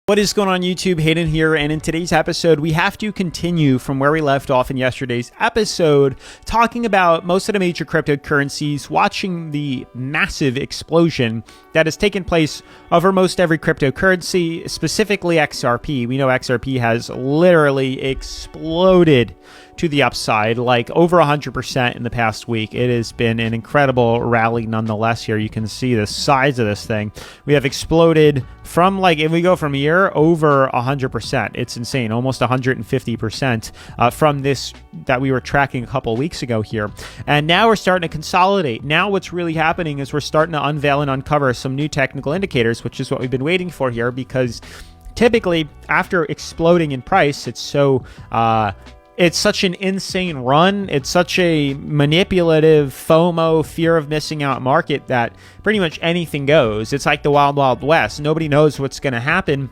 What is going on YouTube? Hayden here, and in today's episode we have to continue from where we left off in yesterday's episode, talking about most of the major cryptocurrencies, watching the massive explosion that has taken place over most every cryptocurrency, specifically XRP. We know XRP has literally exploded to the upside, like over 100% in the past week. It has been an incredible rally nonetheless here. You can see the size of this thing. We have exploded from, like, if we go from here, over 100%. It's insane, almost 150% from this that we were tracking a couple of weeks ago here. And now we're starting to consolidate. Now what's really happening is we're starting to unveil and uncover some new technical indicators, which is what we've been waiting for here, because typically after exploding in price, it's such an insane run. It's such a manipulative FOMO, fear of missing out market that pretty much anything goes. It's like the wild, wild west. Nobody knows what's going to happen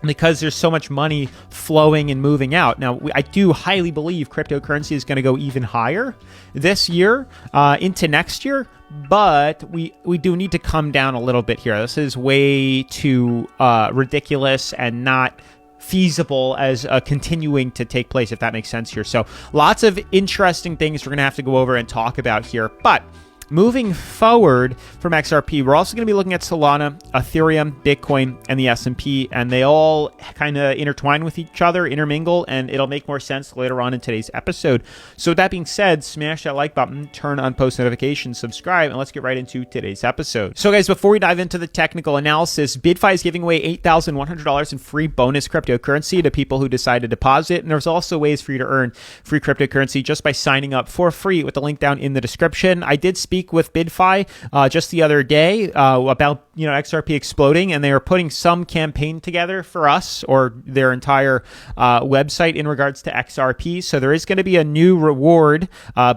because there's so much money flowing and moving out. Now, I do highly believe cryptocurrency is going to go even higher this year into next year, but we do need to come down a little bit here. This is way too ridiculous and not feasible as continuing to take place, if that makes sense here. So lots of interesting things we're going to have to go over and talk about here. But moving forward from XRP, we're also going to be looking at Solana, Ethereum, Bitcoin, and the S&P, and they all kind of intertwine with each other, intermingle, and it'll make more sense later on in today's episode. So with that being said, smash that like button, turn on post notifications, subscribe, and let's get right into today's episode. So guys, before we dive into the technical analysis, BitFi is giving away $8,100 in free bonus cryptocurrency to people who decide to deposit, and there's also ways for you to earn free cryptocurrency just by signing up for free with the link down in the description. I did speak with BitFi just the other day about XRP exploding, and they are putting some campaign together for us, or their entire website, in regards to XRP. So there is going to be a new reward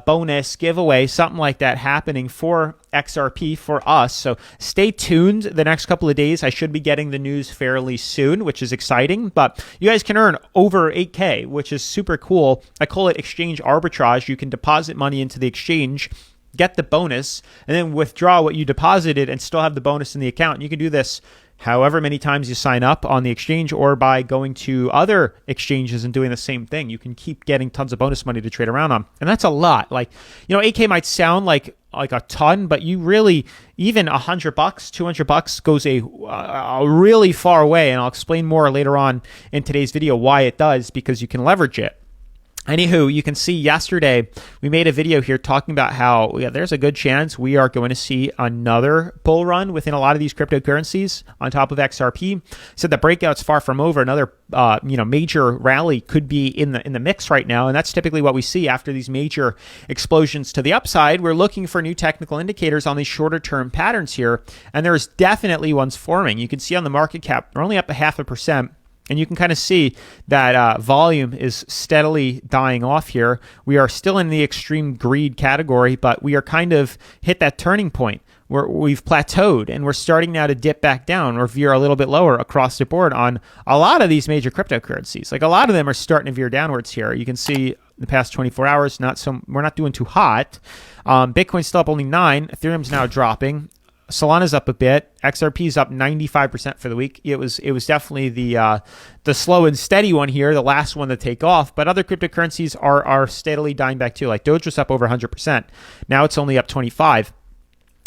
bonus giveaway, something like that, happening for XRP for us. So stay tuned the next couple of days. I should be getting the news fairly soon, which is exciting. But you guys can earn over 8K, which is super cool. I call it exchange arbitrage. You can deposit money into the exchange, get the bonus, and then withdraw what you deposited and still have the bonus in the account. And you can do this however many times you sign up on the exchange, or by going to other exchanges and doing the same thing. You can keep getting tons of bonus money to trade around on. And that's a lot. Like, 8K might sound like a ton, but you really, even $100, $200 goes a really far way. And I'll explain more later on in today's video why it does, because you can leverage it. Anywho, you can see yesterday we made a video here talking about how there's a good chance we are going to see another bull run within a lot of these cryptocurrencies on top of XRP. Said the breakout's far from over. Another major rally could be in the mix right now, and that's typically what we see after these major explosions to the upside. We're looking for new technical indicators on these shorter term patterns here, and there's definitely ones forming. You can see on the market cap, they're only up 0.5%. And you can kind of see that volume is steadily dying off here. We are still in the extreme greed category, but we are kind of hit that turning point where we've plateaued, and we're starting now to dip back down or veer a little bit lower across the board on a lot of these major cryptocurrencies. Like, a lot of them are starting to veer downwards here. You can see the past 24 hours, we're not doing too hot. Bitcoin's still up only 9. Ethereum's now dropping. Solana's up a bit. XRP's up 95% for the week. It was definitely the slow and steady one here, the last one to take off. But other cryptocurrencies are steadily dying back too. Like Doge was up over 100%. Now it's only up 25%.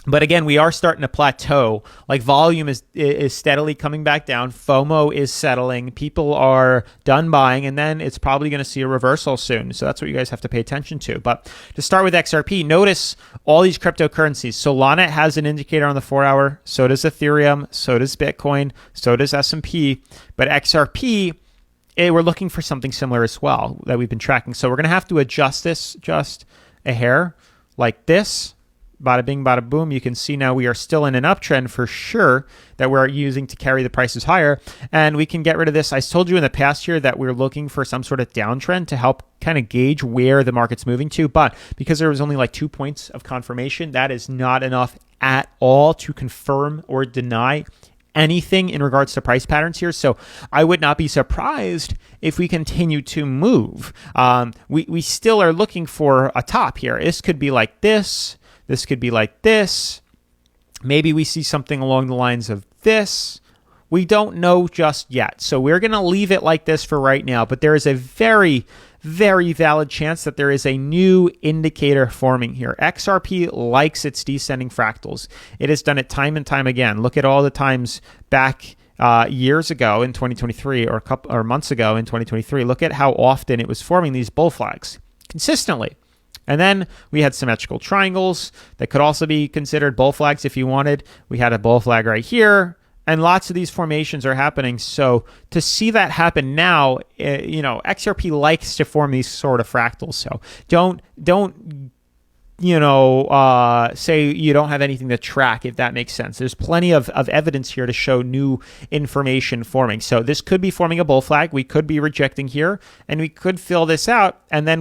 But again, we are starting to plateau. Like, volume is steadily coming back down. FOMO is settling. People are done buying, and then it's probably going to see a reversal soon. So that's what you guys have to pay attention to. But to start with XRP, notice all these cryptocurrencies. Solana has an indicator on the 4-hour. So does Ethereum. So does Bitcoin. So does S&P. But XRP, we're looking for something similar as well that we've been tracking. So we're going to have to adjust this just a hair like this. Bada bing, bada boom. You can see now we are still in an uptrend for sure that we're using to carry the prices higher. And we can get rid of this. I told you in the past here that we're looking for some sort of downtrend to help kind of gauge where the market's moving to. But because there was only like 2 points of confirmation, that is not enough at all to confirm or deny anything in regards to price patterns here. So I would not be surprised if we continue to move. We still are looking for a top here. This could be like this. This could be like this. Maybe we see something along the lines of this. We don't know just yet. So we're going to leave it like this for right now, but there is a very, very valid chance that there is a new indicator forming here. XRP likes its descending fractals. It has done it time and time again. Look at all the times back years ago in 2023 or months ago in 2023. Look at how often it was forming these bull flags consistently. And then we had symmetrical triangles that could also be considered bull flags if you wanted. We had a bull flag right here, and lots of these formations are happening. So to see that happen now, XRP likes to form these sort of fractals. So don't say you don't have anything to track, if that makes sense. There's plenty of evidence here to show new information forming. So this could be forming a bull flag. We could be rejecting here, and we could fill this out, and then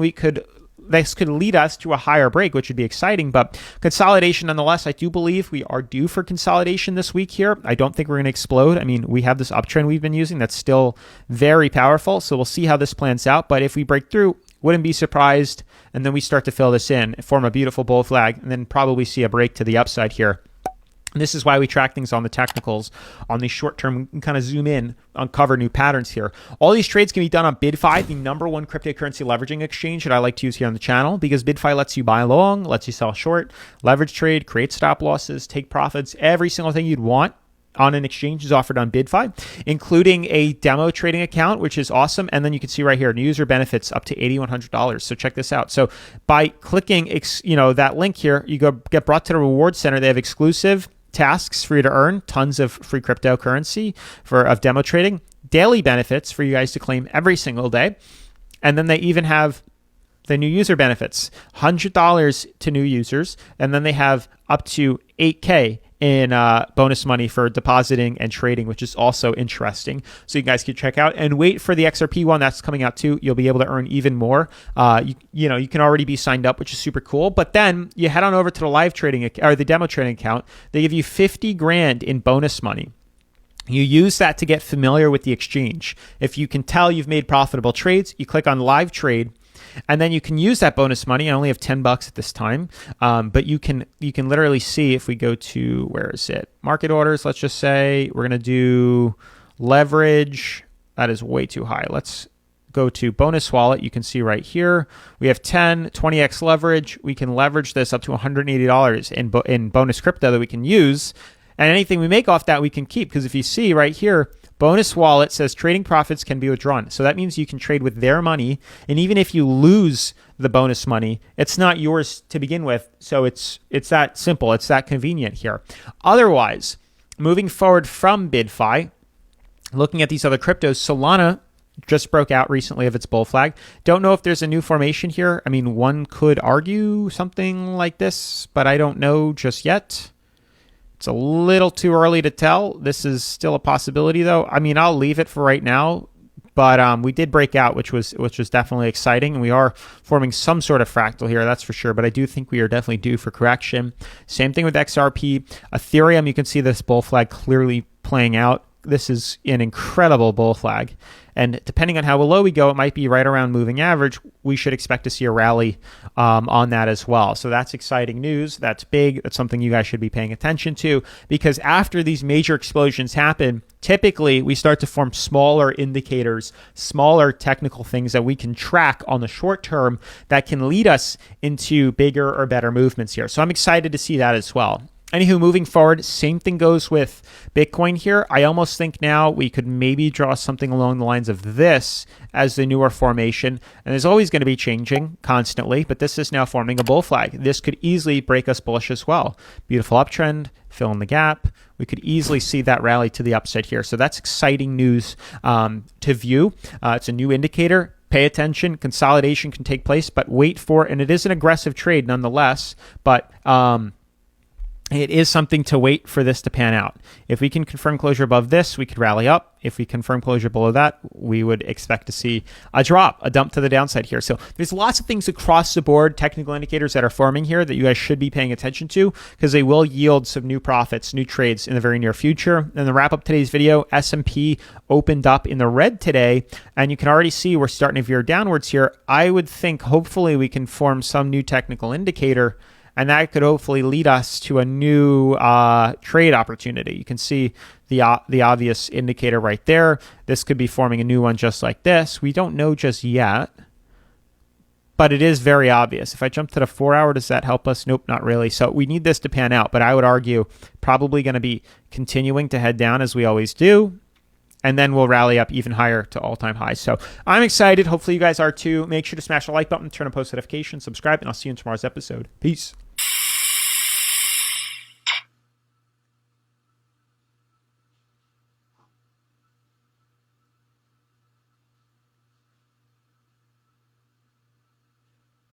this could lead us to a higher break, which would be exciting. But consolidation nonetheless, I do believe we are due for consolidation this week here. I don't think we're going to explode. I mean, we have this uptrend we've been using that's still very powerful. So we'll see how this plans out. But if we break through, wouldn't be surprised. And then we start to fill this in, form a beautiful bull flag, and then probably see a break to the upside here. And this is why we track things on the technicals. On the short term, we can kind of zoom in, uncover new patterns here. All these trades can be done on BidFi, the #1 cryptocurrency leveraging exchange that I like to use here on the channel, because BidFi lets you buy long, lets you sell short, leverage trade, create stop losses, take profits. Every single thing you'd want on an exchange is offered on BidFi, including a demo trading account, which is awesome. And then you can see right here, new user benefits up to $8,100. So check this out. So by clicking that link here, you get brought to the reward center. They have exclusive tasks for you to earn, tons of free cryptocurrency of demo trading, daily benefits for you guys to claim every single day. And then they even have the new user benefits, $100 to new users. And then they have up to $8K in bonus money for depositing and trading, which is also interesting. So you guys can check out and wait for the XRP one that's coming out too. You'll be able to earn even more. You can already be signed up, which is super cool. But then you head on over to the live trading or the demo trading account. They give you 50 grand in bonus money. You use that to get familiar with the exchange. If you can tell you've made profitable trades, you click on live trade. And then you can use that bonus money. I only have $10 at this time, but you can literally see if we go to, where is it? Market orders. Let's just say we're going to do leverage. That is way too high. Let's go to bonus wallet. You can see right here we have 20x leverage. We can leverage this up to $180 in bonus crypto that we can use, and anything we make off that we can keep. Because if you see right here, bonus wallet says trading profits can be withdrawn. So that means you can trade with their money. And even if you lose the bonus money, it's not yours to begin with. So it's that simple. It's that convenient here. Otherwise, moving forward from BidFi, looking at these other cryptos, Solana just broke out recently of its bull flag. Don't know if there's a new formation here. I mean, one could argue something like this, but I don't know just yet. It's a little too early to tell. This is still a possibility, though. I mean, I'll leave it for right now, but we did break out, which was definitely exciting, and we are forming some sort of fractal here, that's for sure. But I do think we are definitely due for correction. Same thing with XRP, Ethereum. You can see this bull flag clearly playing out. This is an incredible bull flag. And depending on how low we go, it might be right around moving average. We should expect to see a rally on that as well. So that's exciting news. That's big. That's something you guys should be paying attention to, because after these major explosions happen, typically we start to form smaller indicators, smaller technical things that we can track on the short term that can lead us into bigger or better movements here. So I'm excited to see that as well. Anywho, moving forward, same thing goes with Bitcoin here. I almost think now we could maybe draw something along the lines of this as the newer formation. And there's always going to be changing constantly, but this is now forming a bull flag. This could easily break us bullish as well. Beautiful uptrend, fill in the gap. We could easily see that rally to the upside here. So that's exciting news to view. It's a new indicator. Pay attention. Consolidation can take place, but wait for it. And it is an aggressive trade nonetheless, but it is something to wait for this to pan out. If we can confirm closure above this, we could rally up. If we confirm closure below that, we would expect to see a drop, a dump to the downside here. So there's lots of things across the board, technical indicators that are forming here that you guys should be paying attention to, because they will yield some new profits, new trades in the very near future. And to wrap up today's video, S&P opened up in the red today, and you can already see we're starting to veer downwards here. I would think hopefully we can form some new technical indicator and that could hopefully lead us to a new trade opportunity. You can see the obvious indicator right there. This could be forming a new one just like this. We don't know just yet, but it is very obvious. If I jump to the 4-hour, does that help us? Nope, not really. So we need this to pan out, but I would argue probably going to be continuing to head down as we always do. And then we'll rally up even higher to all-time highs. So I'm excited. Hopefully you guys are too. Make sure to smash the like button, turn on post notifications, subscribe, and I'll see you in tomorrow's episode. Peace.